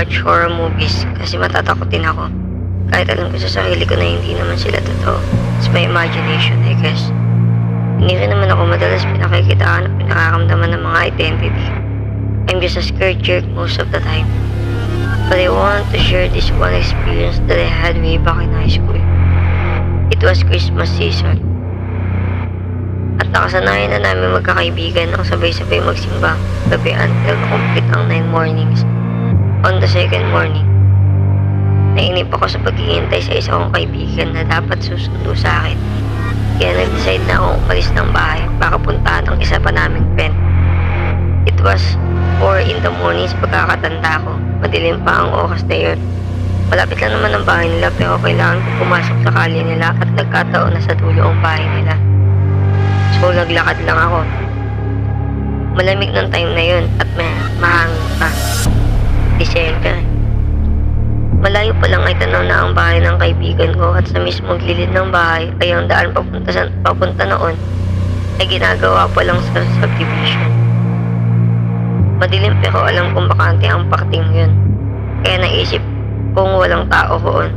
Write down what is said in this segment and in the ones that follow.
watch horror movies kasi matatakotin ako. Kahit alam ko sa sarili ko na hindi naman sila totoo. It's my imagination, I guess. Hindi rin naman ako madalas pinakikitaan at pinakaramdaman ng mga identity. I'm just a scared jerk most of the time. But I want to share this one experience that I had way back in high school. It was Christmas season. At nakasanayan na namin magkakaibigan ang sabay-sabay magsimba gabi until complete ang 9 mornings. On the second morning, nainip ako sa paghihintay sa isa kong kaibigan na dapat susundo sa akin. Kaya nag-decide na akong umalis ng bahay para puntahan ang isa pa naming friend. It was 4 in the morning sa pagkakatanda ko. Madilim pa ang oras na yun. Malapit lang naman ang bahay nila pero kailangan ko pumasok sa kalye nila at nagkataon na sa dulo ang bahay nila. So naglakad lang ako. Malamig ng time na yun at may mahangin pa. Disyembre. Malayo pa lang ay tanaw na ang bahay ng kaibigan ko at sa mismong gilid ng bahay ay ang daan papunta noon ay ginagawa pa lang sa subdivision. Madilim pero alam kong bakante ang parting yun. Kaya naisip kung walang tao roon.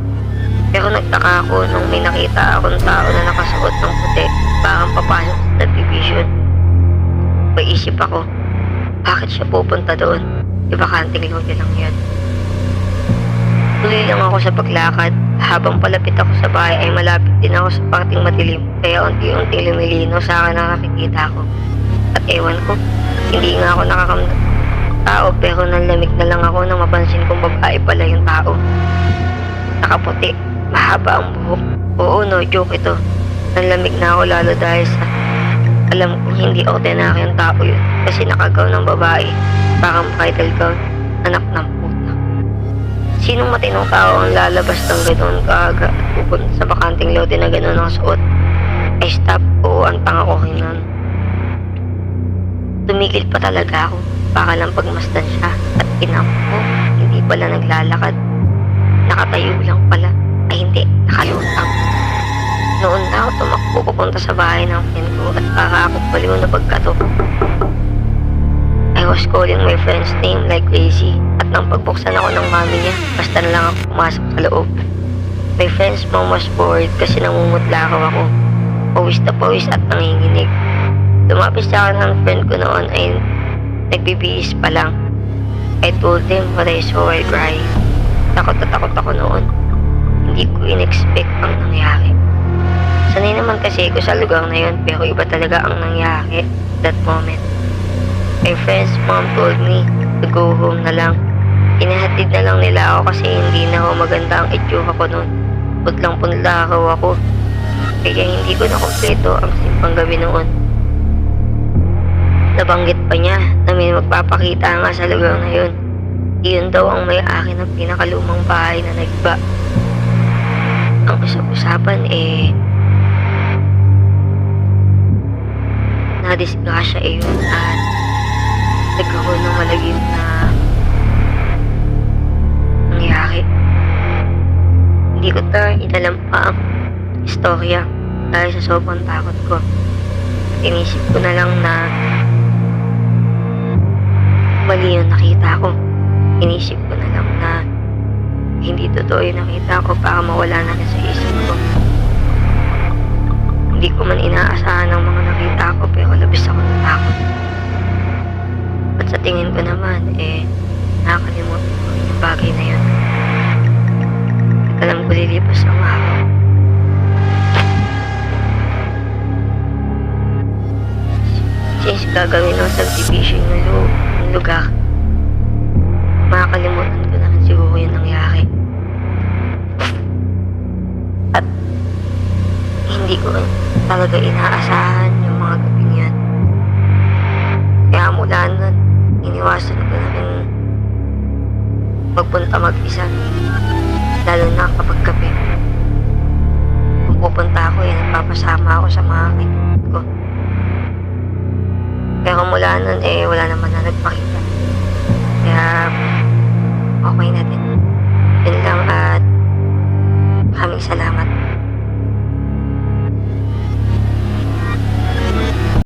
Pero nagtaka ako nung may nakita akong tao na nakasuot ng puti parang papasok sa subdivision. Maisip ako, bakit siya pupunta doon? Ibakanting lote lang yan. Tuloy lang ako sa paglakad. Habang palapit ako sa bahay ay malapit din ako sa parting madilim. Kaya unti-unti lumilinaw sa akin ang nakikita ko. At ewan ko, hindi nga ako nakakamdam tao pero nalamig na lang ako nang mapansin kong babae pala yung tao. Nakaputi, mahaba ang buhok. Oo no, joke ito. Nalamig na ako lalo dahil sa alam kong hindi ordinary ang tao yun kasi nakagaw ng babae. Parang bridal gown, anak ng puta. Sinong matinong tao ang lalabas ng ganoon kaaga at pupunta sa bakanting lote na ganoon ang suot? I stop, oo ang tanga ko nun. Tumigil pa talaga ako para lang pagmasdan siya at kinampo ko, hindi pala naglalakad. Nakatayo lang pala. Ay hindi, nakalutang. Noon na ako tumakbo papunta sa bahay ng friend ko at para ako baliw na pagkatok. I was calling my friend's name like crazy at nang pagbuksan ako ng mami niya, basta na lang ako pumasok sa loob. My friend's mom was bored kasi namumutla ako. Pawis na pawis at nanginginig. Lumapit sa akin ng friend ko noon ay nagbibihis pa lang. I told them what I saw while crying. Takot na takot ako noon. Hindi ko in-expect ang nangyari. Sanay naman kasi ko sa lugar na yun pero iba talaga ang nangyari that moment. My friend's mom told me to go home na lang. Inahatid na lang nila ako kasi hindi na ako maganda ang itsura ko noon. Putlang-punlakaw ako. Kaya hindi ko na kompleto ang simpang gabi noon. Nabanggit pa niya na may magpapakita nga sa lugar na yun. Iyon daw ang may-ari ng pinakalumang bahay na nagiba. Ang usap-usapan nadisgrasya yun at nagkaroon ng malagim na nangyari. Hindi ko inalam pa ang istorya dahil sa sobrang takot ko. At inisip ko na lang na mali yung nakita ko. Inisip ko na lang na hindi totoo yung nakita ko para mawala na rin sa isip ko. Hindi ko man inaasahan ang mga nakita ko pero labis ako natakot. At sa tingin ko naman, nakakalimutan ko yung bagay na yun. At alam ko lilipas ang araw. Since gagawin ng subdivision ng lugar, makakalimutan ko na rin siguro yung nangyari. At hindi ko talaga inaasahan yung mga gabing yan. Kaya mula nun, iniwasan ko na rin magpunta mag-isa. Lalo na kapag gabi. Kung pupunta ako, nagpapasama ako sa mga kaibigan ko. Pero mula nun, wala naman na nagpakita. Kaya, okay na din. Yun lang at maraming salamat.